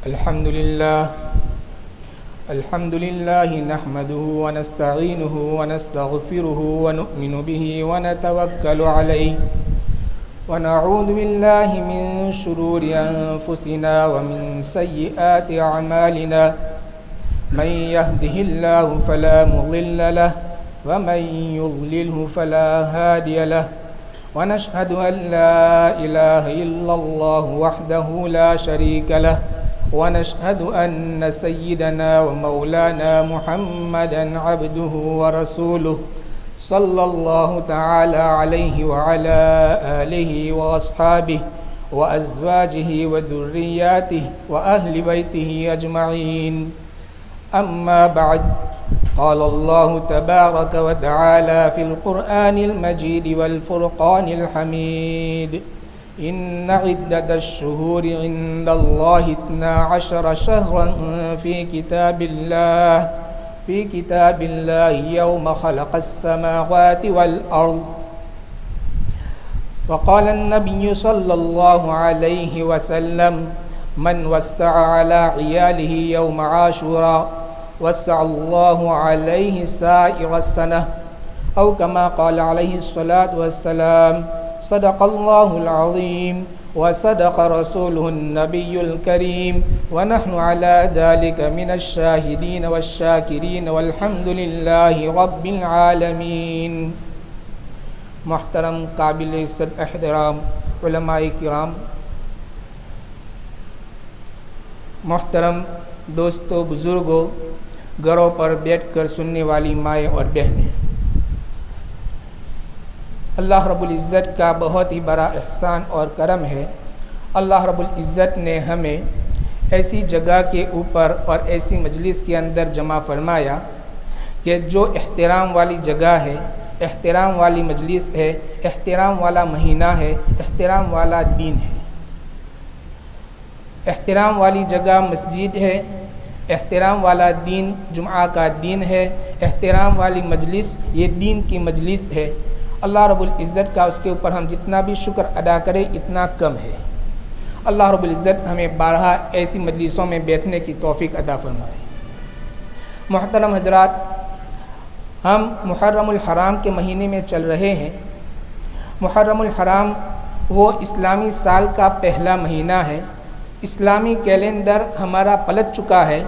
الحمد لله نحمده ونستعينه ونستغفره ونؤمن به ونتوكل عليه ونعوذ بالله من شرور أنفسنا ومن سيئات أعمالنا من يهده الله فلا مضل له ومن يضلله فلا هادي له ونشهد أن لا إله إلا الله وحده لا شريك له ونشهد أن سيدنا ومولانا محمدا عبده ورسوله صلى الله تعالى عليه وعلى آله وأصحابه وأزواجه وذرياته وأهل بيته أجمعين أما بعد قال الله تبارك وتعالى في القرآن المجيد والفرقان الحميد إن عدة الشهور عند الله 12 شهرا في كتاب الله يوم خلق السماوات والأرض. وقال النبي صلى الله عليه وسلم من وسع على عياله يوم عاشوراء وسع الله عليه سائر السنة أو كما قال عليه الصلاة والسلام. صدق الله العظيم وصدق رسوله النبي الكريم ونحن على ذلك من الشاهدين والشاكرين والحمد لله رب العالمين. محترم قابل عزت احترام علماء کرام، محترم دوستوں، بزرگوں، گھروں پر بیٹھ کر سننے والی مائیں اور بہنیں، اللہ رب العزت کا بہت ہی بڑا احسان اور کرم ہے. اللہ رب العزت نے ہمیں ایسی جگہ کے اوپر اور ایسی مجلس کے اندر جمع فرمایا کہ جو احترام والی جگہ ہے، احترام والی مجلس ہے، احترام والا مہینہ ہے، احترام والا دین ہے. احترام والی جگہ مسجد ہے، احترام والا دین جمعہ کا دین ہے، احترام والی مجلس یہ دین کی مجلس ہے. اللہ رب العزت کا اس کے اوپر ہم جتنا بھی شکر ادا کریں اتنا کم ہے. اللہ رب العزت ہمیں بارہا ایسی مجلسوں میں بیٹھنے کی توفیق عطا فرمائے. محترم حضرات، ہم محرم الحرام کے مہینے میں چل رہے ہیں. محرم الحرام وہ اسلامی سال کا پہلا مہینہ ہے. اسلامی کیلنڈر ہمارا پلٹ چکا ہے،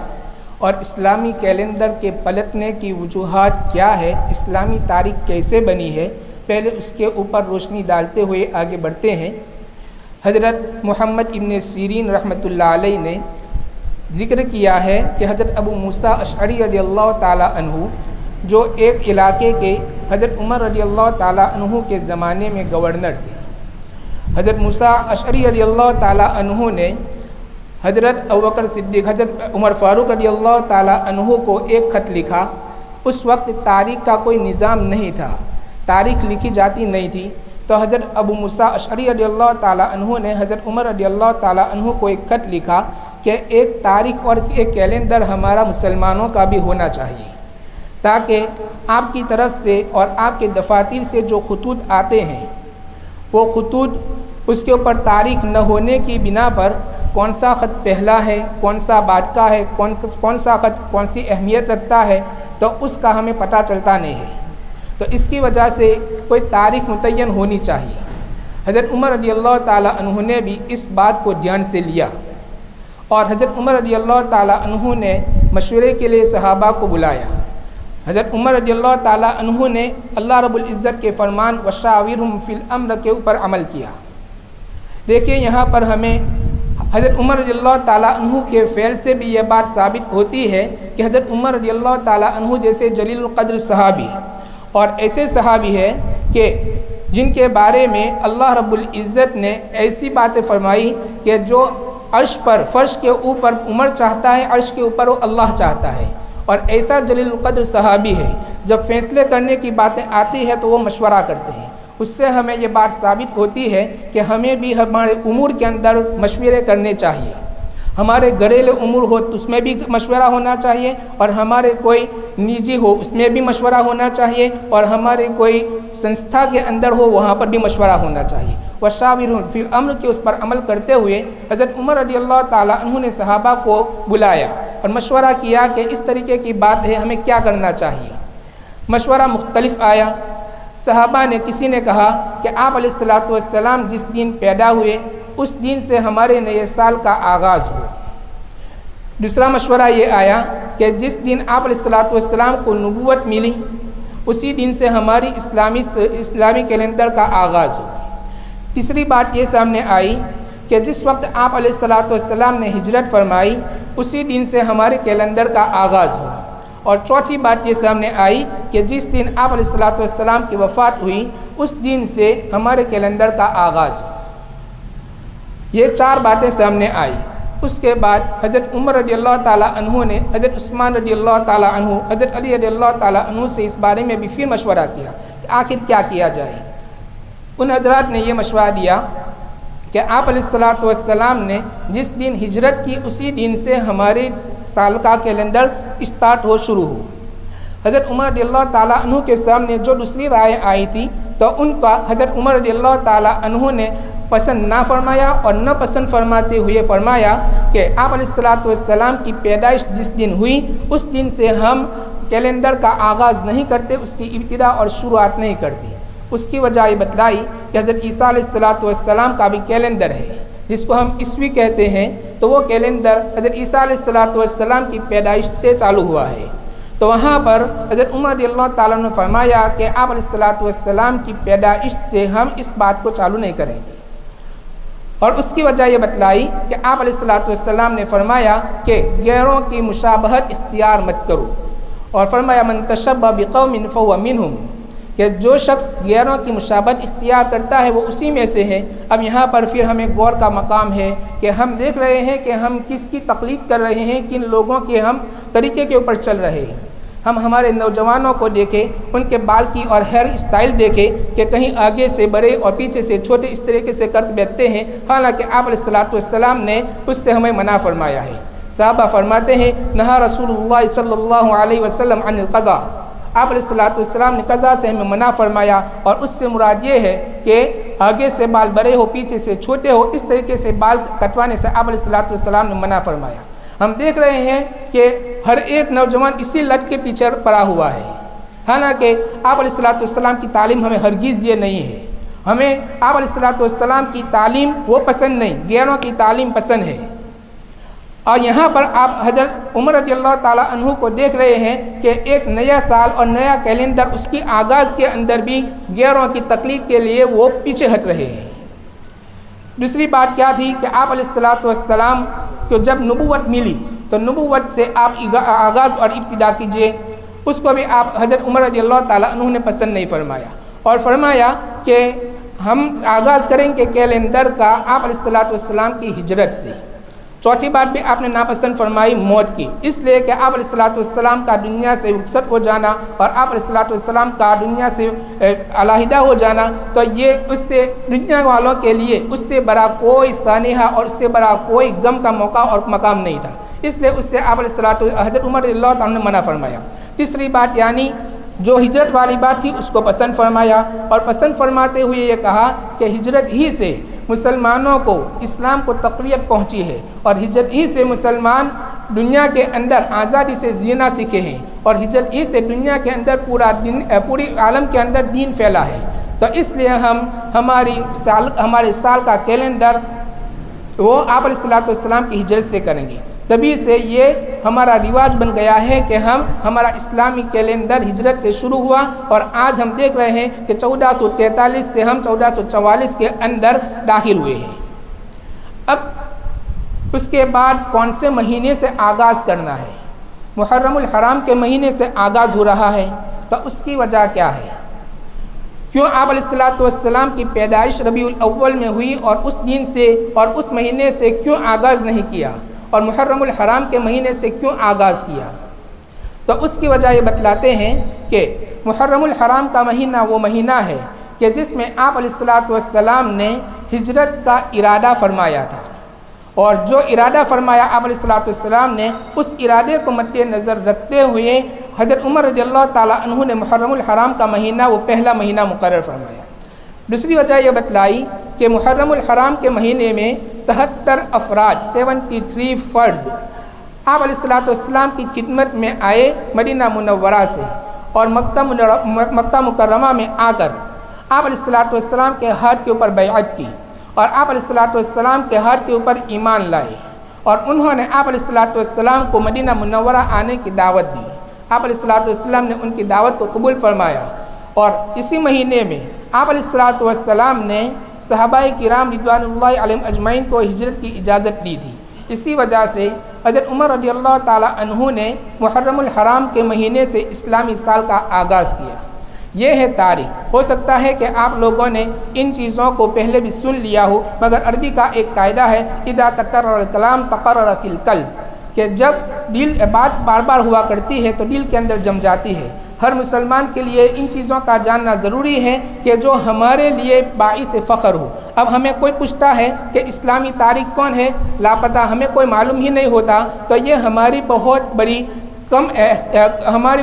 اور اسلامی کیلنڈر کے پلٹنے کی وجوہات کیا ہے، اسلامی تاریخ کیسے بنی ہے، پہلے اس کے اوپر روشنی ڈالتے ہوئے آگے بڑھتے ہیں. حضرت محمد ابن سیرین رحمۃ اللہ علیہ نے ذکر کیا ہے کہ حضرت ابو موسیٰ اشعری رضی اللہ تعالیٰ عنہ جو ایک علاقے کے حضرت عمر رضی اللہ تعالیٰ عنہ کے زمانے میں گورنر تھے. حضرت موسیٰ اشعری رضی اللہ تعالیٰ عنہ نے حضرت ابوبکر صدیق، حضرت عمر فاروق رضی اللہ تعالیٰ عنہ کو ایک خط لکھا. اس وقت تاریخ کا کوئی نظام نہیں تھا، تاریخ لکھی جاتی نہیں تھی، تو حضرت ابو موسیٰ اشعری رضی اللہ تعالیٰ عنہ نے حضرت عمر رضی اللہ تعالیٰ عنہ کو ایک خط لکھا کہ ایک تاریخ اور ایک کیلنڈر ہمارا مسلمانوں کا بھی ہونا چاہیے، تاکہ آپ کی طرف سے اور آپ کے دفاتر سے جو خطوط آتے ہیں وہ خطوط اس کے اوپر تاریخ نہ ہونے کی بنا پر کون سا خط پہلا ہے، کون سا بعد کا ہے، کون سا خط کون سی اہمیت رکھتا ہے، تو اس کا ہمیں پتہ چلتا نہیں ہے. تو اس کی وجہ سے کوئی تاریخ متعین ہونی چاہیے. حضرت عمر رضی اللہ تعالیٰ عنہ نے بھی اس بات کو دھیان سے لیا، اور حضرت عمر رضی اللہ تعالیٰ عنہ نے مشورے کے لیے صحابہ کو بلایا. حضرت عمر رضی اللہ تعالیٰ عنہ نے اللہ رب العزت کے فرمان وشاورہم فی الامر کے اوپر عمل کیا. دیکھیے یہاں پر ہمیں حضرت عمر رضی اللہ تعالیٰ عنہ کے فعل سے بھی یہ بات ثابت ہوتی ہے کہ حضرت عمر رضی اللہ تعالیٰ عنہ جیسے جلیل القدر صحابی اور ایسے صحابی ہے کہ جن کے بارے میں اللہ رب العزت نے ایسی باتیں فرمائی کہ جو عرش پر، فرش کے اوپر عمر چاہتا ہے، عرش کے اوپر وہ اللہ چاہتا ہے. اور ایسا جلیل القدر صحابی ہے، جب فیصلے کرنے کی باتیں آتی ہے تو وہ مشورہ کرتے ہیں. اس سے ہمیں یہ بات ثابت ہوتی ہے کہ ہمیں بھی ہمارے امور کے اندر مشورے کرنے چاہیے. ہمارے گھریلو امور ہو تو اس میں بھی مشورہ ہونا چاہیے، اور ہمارے کوئی نجی ہو اس میں بھی مشورہ ہونا چاہیے، اور ہمارے کوئی سنستھا کے اندر ہو وہاں پر بھی مشورہ ہونا چاہیے۔ وَشَاوِرْهُمْ فِي الْأَمْرِ کے اس پر عمل کرتے ہوئے حضرت عمر رضی اللہ تعالیٰ عنہ نے صحابہ کو بلایا اور مشورہ کیا کہ اس طریقے کی بات ہے، ہمیں کیا کرنا چاہیے۔ مشورہ مختلف آیا۔ صحابہ نے کسی نے کہا کہ آپ علیہ الصلاۃ والسلام جس دن پیدا ہوئے اس دن سے ہمارے نئے سال کا آغاز ہو۔ دوسرا مشورہ یہ آیا کہ جس دن آپ علیہ الصلاۃ والسلام کو نبوت ملی اسی دن سے ہماری اسلامی کیلنڈر کا آغاز ہو۔ تیسری بات یہ سامنے آئی کہ جس وقت آپ علیہ الصلاۃ والسلام نے ہجرت فرمائی اسی دن سے ہمارے کیلنڈر کا آغاز ہو۔ اور چوتھی بات یہ سامنے آئی کہ جس دن آپ علیہ الصلاۃ والسلام کی وفات ہوئی اس دن سے ہمارے کیلنڈر کا آغاز ہو۔ یہ چار باتیں سامنے آئی۔ اس کے بعد حضرت عمر رضی اللہ تعالیٰ عنہ نے حضرت عثمان رضی اللہ تعالیٰ عنہ، حضرت علی رضی اللہ تعالیٰ عنہ سے اس بارے میں بھی پھر مشورہ کیا کہ آخر کیا کیا جائے۔ ان حضرات نے یہ مشورہ دیا کہ آپ علیہ الصلاۃ والسلام نے جس دن ہجرت کی اسی دن سے ہمارے سال کا کیلنڈر اسٹارٹ ہو شروع ہو۔ حضرت عمر رضی اللہ تعالیٰ عنہ کے سامنے جو دوسری رائے آئی تھی تو ان کا حضرت عمر رضی اللہ تعالیٰ عنہ نے پسند نہ فرمایا، اور نہ پسند فرماتے ہوئے فرمایا کہ آپ علیہ الصلاۃ والسلام کی پیدائش جس دن ہوئی اس دن سے ہم کیلنڈر کا آغاز نہیں کرتے، اس کی ابتدا اور شروعات نہیں کرتی۔ اس کی وجہ یہ بتلائی کہ حضرت عیسیٰ علیہ الصلاۃ والسلام کا بھی کیلنڈر ہے جس کو ہم عیسوی کہتے ہیں، تو وہ کیلنڈر حضرت عیسیٰ علیہ الصلاۃ والسلام کی پیدائش سے چالو ہوا ہے۔ تو وہاں پر حضرت عمر رضی اللہ تعالیٰ نے فرمایا کہ آپ علیہ الصلاۃ والسلام کی پیدائش سے ہم اس بات کو چالو نہیں کریں گے، اور اس کی وجہ یہ بتلائی کہ آپ علیہ الصلاۃ والسلام نے فرمایا کہ غیروں کی مشابہت اختیار مت کرو، اور فرمایا من تشبہ بقوم فہو منہم، کہ جو شخص غیروں کی مشابہت اختیار کرتا ہے وہ اسی میں سے ہے۔ اب یہاں پر پھر ہمیں غور کا مقام ہے کہ ہم دیکھ رہے ہیں کہ ہم کس کی تقلید کر رہے ہیں، کن لوگوں کے ہم طریقے کے اوپر چل رہے ہیں۔ ہم ہمارے نوجوانوں کو دیکھیں، ان کے بال کی اور ہیئر اسٹائل دیکھیں کہ کہیں آگے سے بڑے اور پیچھے سے چھوٹے اس طریقے سے کر بیٹھتے ہیں، حالانکہ آپ علیہ الصلاۃ والسلام نے اس سے ہمیں منع فرمایا ہے۔ صحابہ فرماتے ہیں نہا رسول اللہ صلی اللہ علیہ وسلم عن القضاء، آپ علیہ الصلاۃ والسلام نے قضا سے ہمیں منع فرمایا، اور اس سے مراد یہ ہے کہ آگے سے بال بڑے ہو پیچھے سے چھوٹے ہو اس طریقے سے بال کٹوانے سے آپ علیہ الصلاۃ والسلام نے منع فرمایا۔ ہم دیکھ رہے ہیں کہ ہر ایک نوجوان اسی لت کے پیچھے پڑا ہوا ہے، حالانکہ آپ علیہ الصلاۃ والسلام کی تعلیم ہمیں ہرگز یہ نہیں ہے۔ ہمیں آپ علیہ الصلاۃ والسلام کی تعلیم وہ پسند نہیں، غیروں کی تعلیم پسند ہے۔ اور یہاں پر آپ حضرت عمر رضی اللہ تعالیٰ عنہ کو دیکھ رہے ہیں کہ ایک نیا سال اور نیا کیلنڈر اس کی آغاز کے اندر بھی غیروں کی تقلید کے لیے وہ پیچھے ہٹ رہے ہیں۔ دوسری بات کیا تھی کہ آپ علیہ الصلاۃ والسلام کو جب نبوت ملی تو نبوت سے آپ آغاز اور ابتدا کیجئے، اس کو بھی آپ حضرت عمر رضی اللہ تعالیٰ عنہ نے پسند نہیں فرمایا، اور فرمایا کہ ہم آغاز کریں کہ کیلنڈر کا آپ علیہ الصلاۃ والسلام کی ہجرت سے۔ چوتھی بات بھی آپ نے ناپسند فرمائی موت کی، اس لیے کہ آپ علیہ الصلاۃ والسلام کا دنیا سے رخصت ہو جانا اور آپ علیہ الصلاۃ والسلام کا دنیا سے علیحدہ ہو جانا، تو یہ اس سے دنیا والوں کے لیے اس سے بڑا کوئی سانحہ اور اس سے بڑا کوئی غم کا موقع اور مقام نہیں تھا، اس لیے اس سے آپ علیہ الصلاۃ حضرت عمر رضی اللہ تعالیٰ نے منع فرمایا۔ تیسری بات یعنی جو ہجرت والی بات تھی اس کو پسند فرمایا، اور پسند فرماتے ہوئے یہ کہا کہ ہجرت ہی سے مسلمانوں کو اسلام کو تقویت پہنچی ہے، اور ہجرت ہی سے مسلمان دنیا کے اندر آزادی سے جینا سیکھے ہیں، اور ہجرت ہی سے دنیا کے اندر پوری عالم کے اندر دین پھیلا ہے۔ تو اس لیے ہم ہمارے سال کا کیلنڈر وہ آپ علیہ الصلاۃ والسلام کی ہجرت سے کریں گے۔ تبھی سے یہ ہمارا رواج بن گیا ہے کہ ہمارا اسلامی کیلنڈر ہجرت سے شروع ہوا، اور آج ہم دیکھ رہے ہیں کہ 1443 سے ہم 1444 کے اندر داخل ہوئے ہیں۔ اب اس کے بعد کون سے مہینے سے آغاز کرنا ہے؟ محرم الحرام کے مہینے سے آغاز ہو رہا ہے، تو اس کی وجہ کیا ہے؟ کیوں آپ علیہ الصلاۃ والسلام کی پیدائش ربیع الاول میں ہوئی اور اس دن سے اور اس مہینے سے کیوں آغاز نہیں کیا، اور محرم الحرام کے مہینے سے کیوں آغاز کیا؟ تو اس کی وجہ یہ بتلاتے ہیں کہ محرم الحرام کا مہینہ وہ مہینہ ہے کہ جس میں آپ علیہ الصلاۃ والسلام نے ہجرت کا ارادہ فرمایا تھا، اور جو ارادہ فرمایا آپ علیہ الصلوۃ والسلام نے، اس ارادے کو مد نظر رکھتے ہوئے حضرت عمر رضی اللہ تعالیٰ عنہ نے محرم الحرام کا مہینہ وہ پہلا مہینہ مقرر فرمایا۔ دوسری وجہ یہ بتلائی کہ محرم الحرام کے مہینے میں 73 افراد 73 فرد آپ علیہ الصلوۃ والسلام کی خدمت میں آئے مدینہ منورہ سے، اور مکہ مکرمہ میں آ کر آپ علیہ الصلوۃ والسلام کے ہاتھ کے اوپر بیعت کی، اور آپ علیہ الصلوۃ والسلام کے ہاتھ کے اوپر ایمان لائے، اور انہوں نے آپ علیہ الصلوۃ والسلام کو مدینہ منورہ آنے کی دعوت دی۔ آپ علیہ الصلوۃ والسلام نے ان کی دعوت کو قبول فرمایا، اور اسی مہینے میں آپ علیہ الصلوۃ والسلام نے صحابہ کرام رضوان اللہ علیہم اجمعین کو ہجرت کی اجازت دی تھی۔ اسی وجہ سے حضرت عمر رضی اللہ تعالیٰ عنہ نے محرم الحرام کے مہینے سے اسلامی سال کا آغاز کیا۔ یہ ہے تاریخ۔ ہو سکتا ہے کہ آپ لوگوں نے ان چیزوں کو پہلے بھی سن لیا ہو، مگر عربی کا ایک قاعدہ ہے اذا تکرر الکلام تقرر فی القلب، کہ جب بات بار بار ہوا کرتی ہے تو دل کے اندر جم جاتی ہے۔ ہر مسلمان کے لیے ان چیزوں کا جاننا ضروری ہے کہ جو ہمارے لیے باعث فخر ہو۔ اب ہمیں کوئی پوچھتا ہے کہ اسلامی تاریخ کون ہے، لاپتہ، ہمیں کوئی معلوم ہی نہیں ہوتا، تو یہ ہماری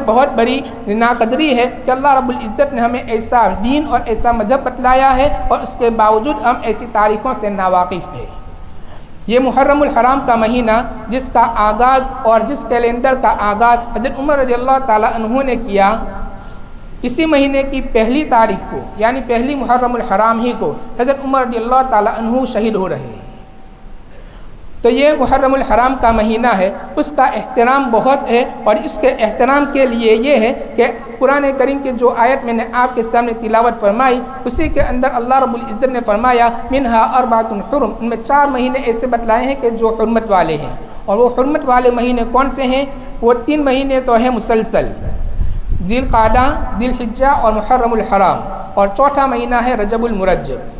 بہت بڑی ناقدری ہے کہ اللہ رب العزت نے ہمیں ایسا دین اور ایسا مذہب بتلایا ہے، اور اس کے باوجود ہم ایسی تاریخوں سے ناواقف ہیں۔ یہ محرم الحرام کا مہینہ جس کا آغاز اور جس کیلنڈر کا آغاز حضرت عمر رضی اللہ تعالیٰ عنہ نے کیا، اسی مہینے کی پہلی تاریخ کو یعنی پہلی محرم الحرام ہی کو حضرت عمر رضی اللہ تعالیٰ عنہ شہید ہو رہے ہیں۔ تو یہ محرم الحرام کا مہینہ ہے، اس کا احترام بہت ہے، اور اس کے احترام کے لیے یہ ہے کہ قرآن کریم کی جو آیت میں نے آپ کے سامنے تلاوت فرمائی، اسی کے اندر اللہ رب العزت نے فرمایا منہا اربعۃ حرم، ان میں 4 مہینے ایسے بتلائے ہیں کہ جو حرمت والے ہیں، اور وہ حرمت والے مہینے کون سے ہیں؟ وہ 3 مہینے تو ہیں مسلسل، ذی القعدہ، ذی الحجہ اور محرم الحرام، اور چوتھا مہینہ ہے رجب المرجب۔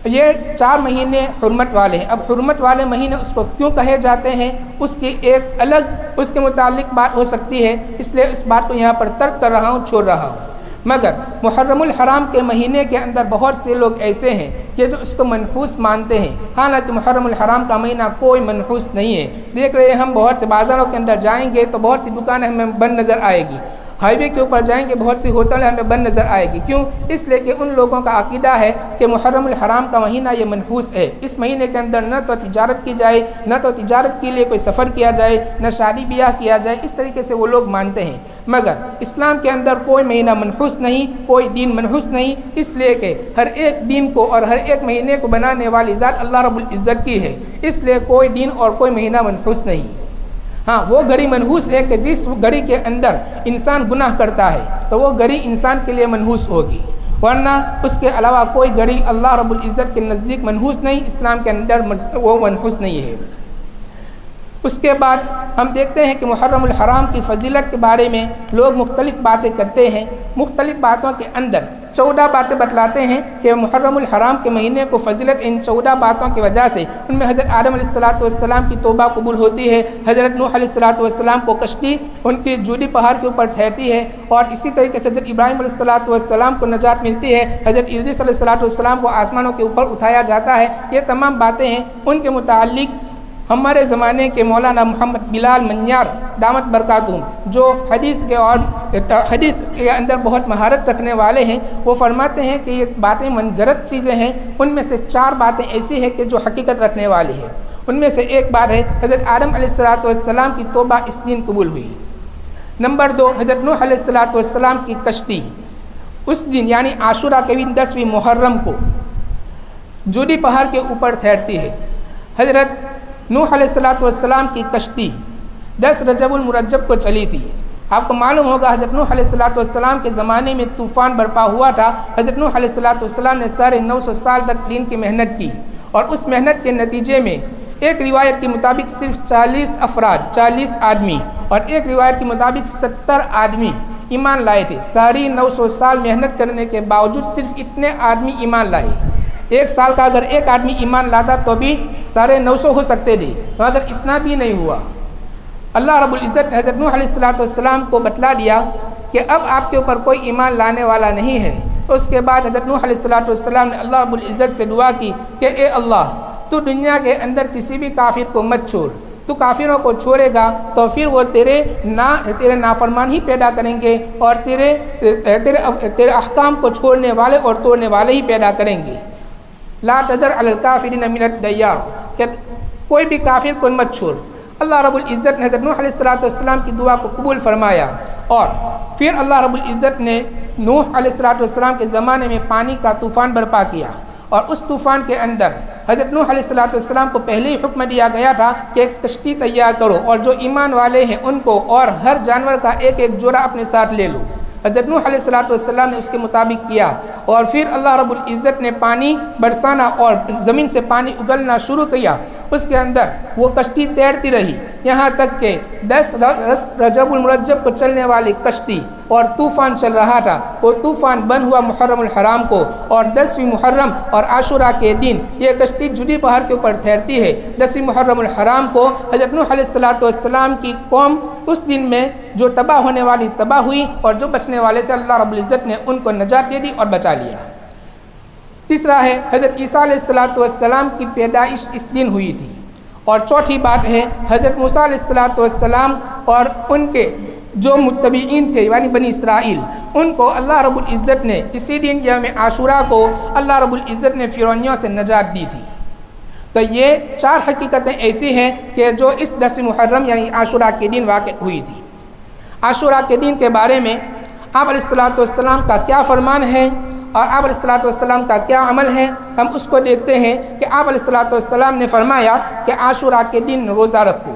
یہ 4 مہینے حرمت والے ہیں۔ اب حرمت والے مہینے اس کو کیوں کہے جاتے ہیں، اس کی ایک الگ اس کے متعلق بات ہو سکتی ہے، اس لیے اس بات کو یہاں پر ترک کر رہا ہوں، چھوڑ رہا ہوں۔ مگر محرم الحرام کے مہینے کے اندر بہت سے لوگ ایسے ہیں کہ جو اس کو منحوس مانتے ہیں، حالانکہ محرم الحرام کا مہینہ کوئی منحوس نہیں ہے۔ دیکھ رہے ہیں ہم بہت سے بازاروں کے اندر جائیں گے تو بہت سی دکانیں ہمیں بند نظر آئے گی، ہائی وے کے اوپر جائیں گے بہت سی ہوٹلیں ہمیں بند نظر آئے گی۔ کیوں؟ اس لیے کہ ان لوگوں کا عقیدہ ہے کہ محرم الحرام کا مہینہ یہ منحوس ہے، اس مہینے کے اندر نہ تو تجارت کی جائے، نہ تو تجارت کے لیے کوئی سفر کیا جائے، نہ شادی بیاہ کیا جائے، اس طریقے سے وہ لوگ مانتے ہیں۔ مگر اسلام کے اندر کوئی مہینہ منحوس نہیں، کوئی دین منحوس نہیں، اس لیے کہ ہر ایک دین کو اور ہر ایک مہینے کو بنانے والی ذات اللہ رب العزت کی ہے، اس لیے کوئی دین اور کوئی مہینہ منحوس نہیں۔ ہاں، وہ گھڑی منحوس ہے کہ جس گھڑی کے اندر انسان گناہ کرتا ہے تو وہ گھڑی انسان کے لیے منحوس ہوگی، ورنہ اس کے علاوہ کوئی گھڑی اللہ رب العزت کے نزدیک منحوس نہیں، اسلام کے اندر وہ منحوس نہیں ہے۔ اس کے بعد ہم دیکھتے ہیں کہ محرم الحرام کی فضیلت کے بارے میں لوگ مختلف باتیں کرتے ہیں۔ مختلف باتوں کے اندر 14 باتیں بتلاتے ہیں کہ محرم الحرام کے مہینے کو فضیلت ان 14 باتوں کی وجہ سے، ان میں حضرت آدم علیہ الصلوۃ والسلام کی توبہ قبول ہوتی ہے، حضرت نوح علیہ الصلوۃ والسلام کو کشتی ان کی جودی پہاڑ کے اوپر ٹھہرتی ہے، اور اسی طریقے سے حضرت ابراہیم علیہ الصلوۃ والسلام کو نجات ملتی ہے، حضرت ادریس علیہ الصلوۃ والسلام کو آسمانوں کے اوپر اٹھایا جاتا ہے۔ یہ تمام باتیں ہیں، ان کے متعلق ہمارے زمانے کے مولانا محمد بلال منیار دامت برکاتہم، جو حدیث کے اندر بہت مہارت رکھنے والے ہیں، وہ فرماتے ہیں کہ یہ باتیں من گھڑت چیزیں ہیں، ان میں سے 4 باتیں ایسی ہیں کہ جو حقیقت رکھنے والی ہے۔ ان میں سے ایک بات ہے حضرت آدم علیہ الصلوۃ والسلام کی توبہ اس دن قبول ہوئی۔ نمبر 2، حضرت نوح علیہ الصلوۃ والسلام کی کشتی اس دن یعنی عاشورہ کے دن 10ویں محرم کو جودی پہاڑ کے اوپر ٹھہرتی ہے۔ حضرت نوح علیہ الصلوۃ والسلام کی کشتی 10 رجب المرجب کو چلی تھی۔ آپ کو معلوم ہوگا حضرت نوح علیہ الصلوۃ والسلام کے زمانے میں طوفان برپا ہوا تھا۔ حضرت نوح علیہ الصلوۃ والسلام نے 950 سال تک دین کی محنت کی، اور اس محنت کے نتیجے میں ایک روایت کے مطابق صرف 40 آدمی، اور ایک روایت کے مطابق 70 آدمی ایمان لائے تھے۔ 950 سال محنت کرنے کے باوجود صرف اتنے آدمی ایمان لائے۔ ایک سال کا اگر ایک آدمی ایمان لاتا تو بھی 950 ہو سکتے تھے، مگر اتنا بھی نہیں ہوا۔ اللہ رب العزت نے حضرت نوح علیہ الصلوۃ والسلام کو بتلا دیا کہ اب آپ کے اوپر کوئی ایمان لانے والا نہیں ہے۔ اس کے بعد حضرت نوح علیہ الصلوۃ والسلام نے اللہ رب العزت سے دعا کی کہ اے اللہ، تو دنیا کے اندر کسی بھی کافر کو مت چھوڑ، تو کافروں کو چھوڑے گا تو پھر وہ تیرے نافرمان ہی پیدا کریں گے اور تیرے احکام کو چھوڑنے والے اور توڑنے والے ہی پیدا کریں گے۔ لا تذر علی الکافرین من الدیار، کہ کوئی بھی کافر کو مت چھوڑ۔ اللہ رب العزت نے حضرت نوح علیہ السلام کی دعا کو قبول فرمایا، اور پھر اللہ رب العزت نے نوح علیہ السلام کے زمانے میں پانی کا طوفان برپا کیا، اور اس طوفان کے اندر حضرت نوح علیہ السلام کو پہلے ہی حکم دیا گیا تھا کہ ایک کشتی تیار کرو اور جو ایمان والے ہیں ان کو اور ہر جانور کا ایک ایک جوڑا اپنے ساتھ لے لو۔ حضرت نوح علیہ السلام نے اس کے مطابق کیا، اور پھر اللہ رب العزت نے پانی برسانا اور زمین سے پانی اگلنا شروع کیا۔ اس کے اندر وہ کشتی تیرتی رہی یہاں تک کہ 10 رجب المرجب کو چلنے والی کشتی اور طوفان چل رہا تھا، وہ طوفان بند ہوا محرم الحرام کو، اور 10ویں محرم اور عاشورہ کے دن یہ کشتی جدی پہاڑ کے اوپر ٹھہرتی ہے۔ 10ویں محرم الحرام کو حضرت نوح علیہ السلام کی قوم اس دن میں جو تباہ ہونے والی تباہ ہوئی، اور جو بچنے والے تھے اللہ رب العزت نے ان کو نجات دے دی اور بچا لیا۔ تیسرا ہے حضرت عیسیٰ علیہ السلام کی پیدائش اس دن ہوئی تھی، اور چوتھی بات ہے حضرت موسیٰ علیہ السلام اور ان کے جو متبعین تھے یعنی بنی اسرائیل، ان کو اللہ رب العزت نے اسی دن یوم عاشورہ کو اللہ رب العزت نے فرعونیوں سے نجات دی تھی۔ تو یہ 4 حقیقتیں ایسی ہیں کہ جو اس 10ویں محرم یعنی عاشورہ کے دن واقع ہوئی تھی۔ عاشورہ کے دن کے بارے میں آپ علیہ السلام کا کیا فرمان ہے اور آپ علیہ السلام کا کیا عمل ہے، ہم اس کو دیکھتے ہیں کہ آپ علیہ السلام نے فرمایا کہ عاشورہ کے دن روزہ رکھو،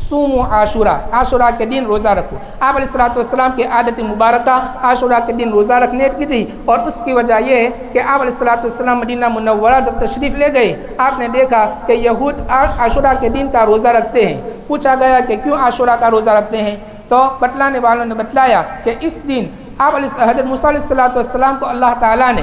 صوموا عاشورہ، عاشورہ کے دن روزہ رکھو۔ آپ علیہ السلام کی عادت مبارکہ عاشورہ کے دن روزہ رکھنے کی تھی، اور اس کی وجہ یہ ہے کہ آپ علیہ السلام مدینہ منورہ جب تشریف لے گئے، آپ نے دیکھا کہ یہود عاشورہ کے دن کا روزہ رکھتے ہیں۔ پوچھا گیا کہ کیوں عاشورہ کا روزہ رکھتے ہیں، تو بتلانے والوں نے بتلایا کہ اس دن آپ حضرت موسیٰ علیہ السلام کو اللہ تعالیٰ نے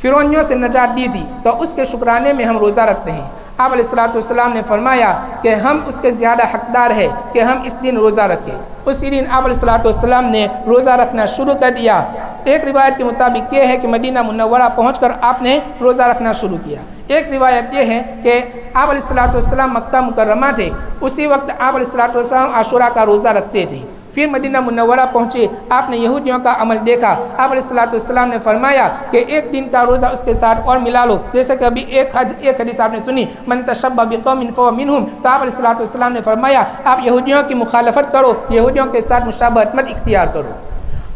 فرعونیوں سے نجات دی تھی، تو اس کے شکرانے میں ہم روزہ رکھتے ہیں۔ آپ علیہ السلام نے فرمایا کہ ہم اس کے زیادہ حقدار ہیں کہ ہم اس دن روزہ رکھیں۔ اسی دن آپ علیہ السلام نے روزہ رکھنا شروع کر دیا۔ ایک روایت کے مطابق یہ ہے کہ مدینہ منورہ پہنچ کر آپ نے روزہ رکھنا شروع کیا۔ ایک روایت یہ ہے کہ آپ علیہ السلام مکہ مکرمہ تھے، اسی وقت آپ علیہ السلام عاشورہ کا روزہ رکھتے تھے۔ پھر مدینہ منورہ پہنچے، آپ نے یہودیوں کا عمل دیکھا، آپ علیہ السلام نے فرمایا کہ ایک دن کا روزہ اس کے ساتھ اور ملا لو، جیسے کہ ابھی ایک حدیث آپ نے سنی، من تشبہ بقوم فہو منہم، تو آپ علیہ السلام نے فرمایا آپ یہودیوں کی مخالفت کرو، یہودیوں کے ساتھ مشابہت مت اختیار کرو۔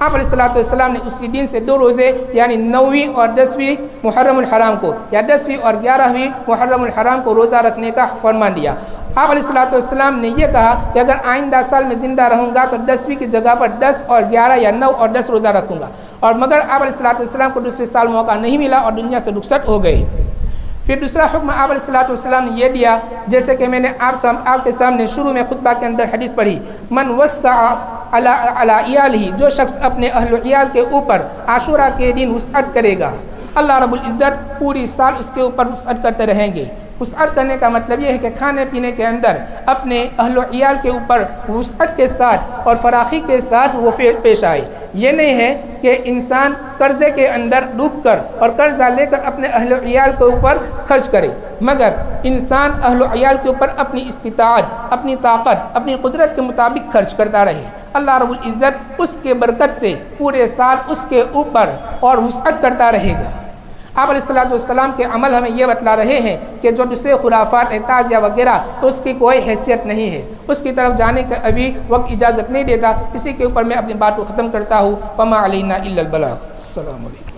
آپ علیہ السلام نے اسی دن سے 2 روزے یعنی 9ویں اور 10ویں محرم الحرام کو یا 10ویں اور 11ویں محرم الحرام کو روزہ رکھنے کا فرمان دیا۔ آپ علیہ السلام نے یہ کہا کہ اگر آئندہ سال میں زندہ رہوں گا تو 10ویں کی جگہ پر 10 اور 11 یا 9 اور 10 روزہ رکھوں گا، اور مگر آپ علیہ السلام کو دوسرے سال موقع نہیں ملا اور دنیا سے رخصت ہو گئے۔ پھر دوسرا حکم آپ علیہ السلام نے یہ دیا، جیسے کہ میں نے آپ کے سامنے شروع میں خطبہ کے اندر حدیث پڑھی، من وسع علی عیالہ، جو شخص اپنے اہل و عیال کے اوپر عاشورہ کے دن وسعت کرے گا، اللہ رب العزت پوری سال اس کے اوپر وسعت کرتے رہیں گے۔ وسعت کرنے کا مطلب یہ ہے کہ کھانے پینے کے اندر اپنے اہل و عیال کے اوپر وسعت کے ساتھ اور فراخی کے ساتھ وہ پیش آئے۔ یہ نہیں ہے کہ انسان قرضے کے اندر ڈوب کر اور قرضہ لے کر اپنے اہل و عیال کے اوپر خرچ کرے، مگر انسان اہل و عیال کے اوپر اپنی استطاعت، اپنی طاقت، اپنی قدرت کے مطابق خرچ کرتا رہے۔ اللہ رب العزت اس کے برکت سے پورے سال اس کے اوپر اور وسعت کرتا رہے گا۔ آپ علیہ السلام کے عمل ہمیں یہ بتلا رہے ہیں کہ جو دوسرے خرافات تعزیہ وغیرہ تو اس کی کوئی حیثیت نہیں ہے، اس کی طرف جانے کا ابھی وقت اجازت نہیں دیتا۔ اسی کے اوپر میں اپنی بات کو ختم کرتا ہوں۔ وما علینا الا البلاغ۔ السلام علیکم۔